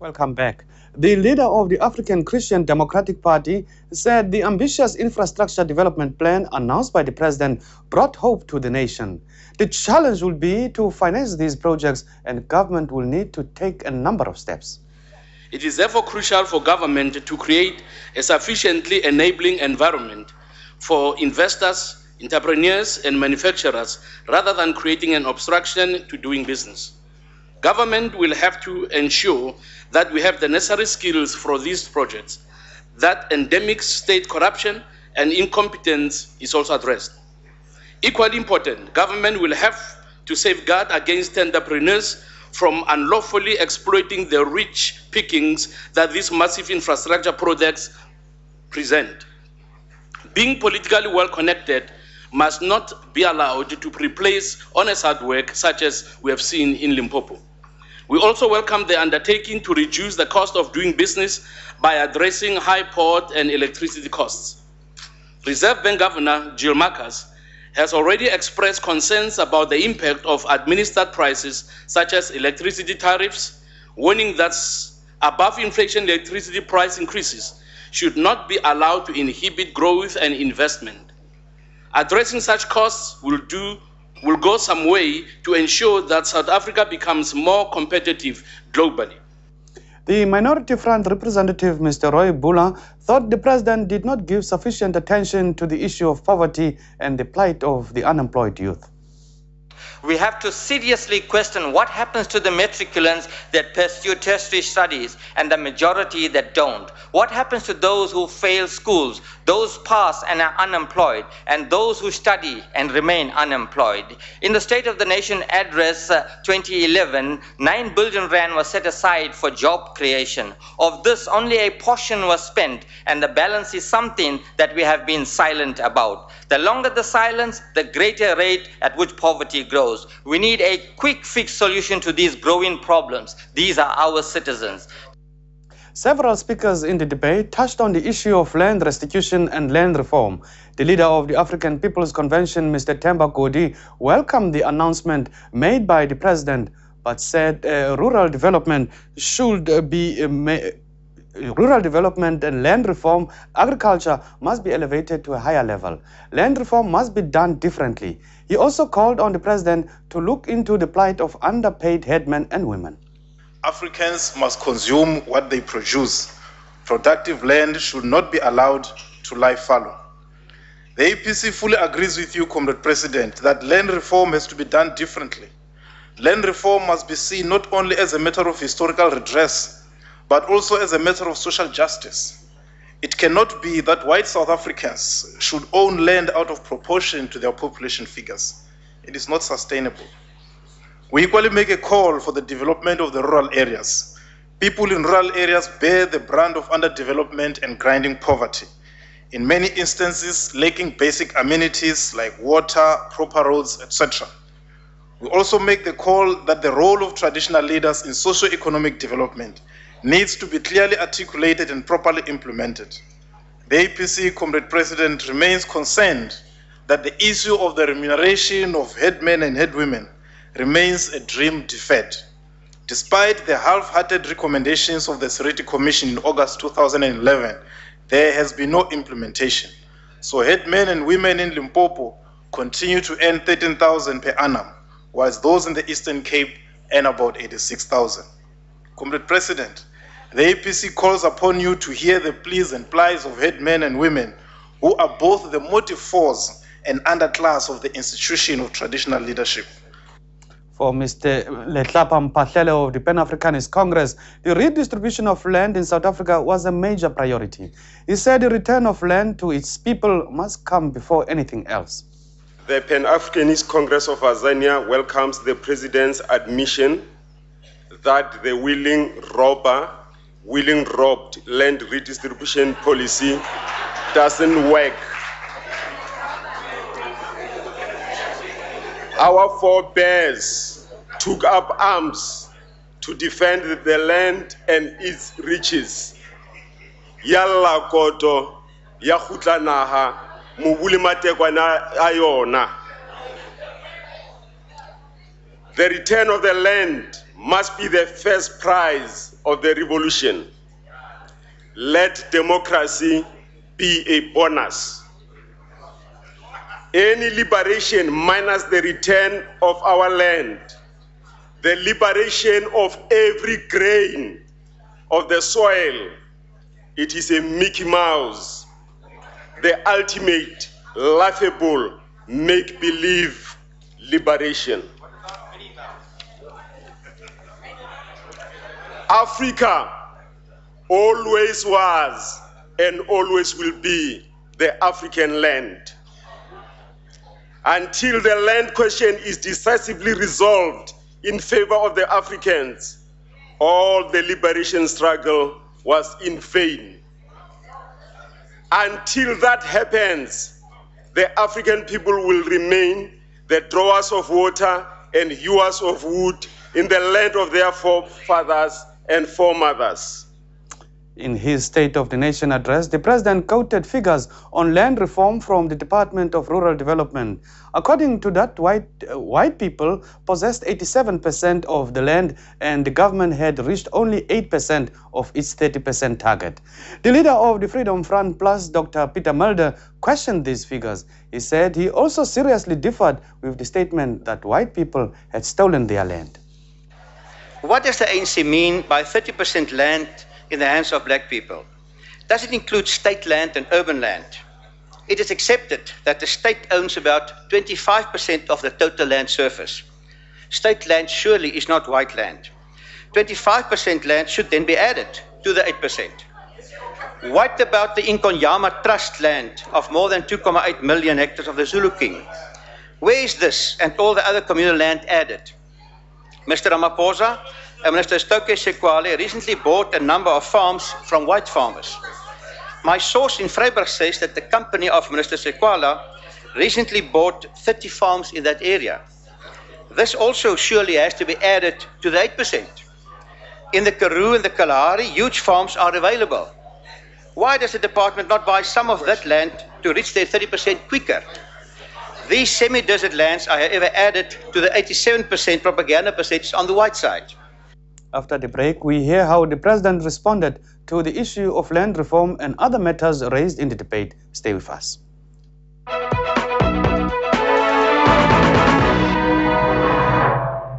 Welcome back. The leader of the African Christian Democratic Party said the ambitious infrastructure development plan announced by the president brought hope to the nation. The challenge will be to finance these projects, and government will need to take a number of steps. It is therefore crucial for government to create a sufficiently enabling environment for investors, entrepreneurs, and manufacturers, rather than creating an obstruction to doing business. Government will have to ensure that we have the necessary skills for these projects, that endemic state corruption and incompetence is also addressed. Equally important, government will have to safeguard against entrepreneurs from unlawfully exploiting the rich pickings that these massive infrastructure projects present. Being politically well connected must not be allowed to replace honest hard work such as we have seen in Limpopo. We also welcome the undertaking to reduce the cost of doing business by addressing high port and electricity costs. Reserve Bank Governor Jill Marcus has already expressed concerns about the impact of administered prices such as electricity tariffs, warning that above inflation electricity price increases should not be allowed to inhibit growth and investment. Addressing such costs will go some way to ensure that South Africa becomes more competitive globally. The Minority Front representative, Mr. Roy Bula, thought the president did not give sufficient attention to the issue of poverty and the plight of the unemployed youth. We have to seriously question what happens to the matriculants that pursue tertiary studies and the majority that don't. What happens to those who fail schools, those pass and are unemployed, and those who study and remain unemployed? In the State of the Nation Address 2011, 9 billion rand was set aside for job creation. Of this, only a portion was spent, and the balance is something that we have been silent about. The longer the silence, the greater rate at which poverty grows. We need a quick fix solution to these growing problems. These are our citizens. Several speakers in the debate touched on the issue of land restitution and land reform. The leader of the African People's Convention, Mr. Themba Godi, welcomed the announcement made by the president, but said rural development and land reform, agriculture must be elevated to a higher level. Land reform must be done differently. He also called on the president to look into the plight of underpaid headmen and women. Africans must consume what they produce. Productive land should not be allowed to lie fallow. The APC fully agrees with you, Comrade President, that land reform has to be done differently. Land reform must be seen not only as a matter of historical redress, but also as a matter of social justice. It cannot be that white South Africans should own land out of proportion to their population figures. It is not sustainable. We equally make a call for the development of the rural areas. People in rural areas bear the brunt of underdevelopment and grinding poverty, in many instances lacking basic amenities like water, proper roads, etc. We also make the call that the role of traditional leaders in socio-economic development needs to be clearly articulated and properly implemented. The APC, Comrade President, remains concerned that the issue of the remuneration of headmen and headwomen remains a dream deferred. Despite the half-hearted recommendations of the Seriti Commission in August 2011, there has been no implementation. So headmen and women in Limpopo continue to earn 13,000 per annum, whilst those in the Eastern Cape earn about 86,000. Comrade President, the APC calls upon you to hear the pleas and plights of headmen and women who are both the motive force and underclass of the institution of traditional leadership. For Mr. Letlapa Mpahlele of the Pan-Africanist Congress, the redistribution of land in South Africa was a major priority. He said the return of land to its people must come before anything else. The Pan-Africanist Congress of Azania welcomes the President's admission that the willing-robbed land redistribution policy doesn't work. Our forebears took up arms to defend the land and its riches. Yalla koto, ya khutla naha, mobule matekwana ayona. The return of the land must be the first prize of the revolution. Let democracy be a bonus. Any liberation minus the return of our land, the liberation of every grain of the soil, it is a Mickey Mouse, the ultimate laughable make-believe liberation. Africa always was and always will be the African land. Until the land question is decisively resolved in favor of the Africans, all the liberation struggle was in vain. Until that happens, the African people will remain the drawers of water and hewers of wood in the land of their forefathers and foremothers. In his State of the Nation address, the president quoted figures on land reform from the Department of Rural Development. According to that, white people possessed 87% of the land and the government had reached only 8% of its 30% target. The leader of the Freedom Front Plus, Dr. Peter Mulder, questioned these figures. He said he also seriously differed with the statement that white people had stolen their land. What does the ANC mean by 30% land in the hands of black people? Does it include state land and urban land? It is accepted that the state owns about 25% of the total land surface. State land surely is not white land. 25% land should then be added to the 8%. What about the Inkonyama Trust land of more than 2.8 million hectares of the Zulu King? Where is this and all the other communal land added? Mr. Ramaphosa and Minister Stoke Sekwale recently bought a number of farms from white farmers. My source in Vryburg says that the company of Minister Sekwala recently bought 30 farms in that area. This also surely has to be added to the 8%. In the Karoo and the Kalahari, huge farms are available. Why does the department not buy some of that land to reach their 30% quicker? These semi-desert lands are, however, added to the 87% propaganda percentage on the white side. After the break, we hear how the president responded to the issue of land reform and other matters raised in the debate. Stay with us.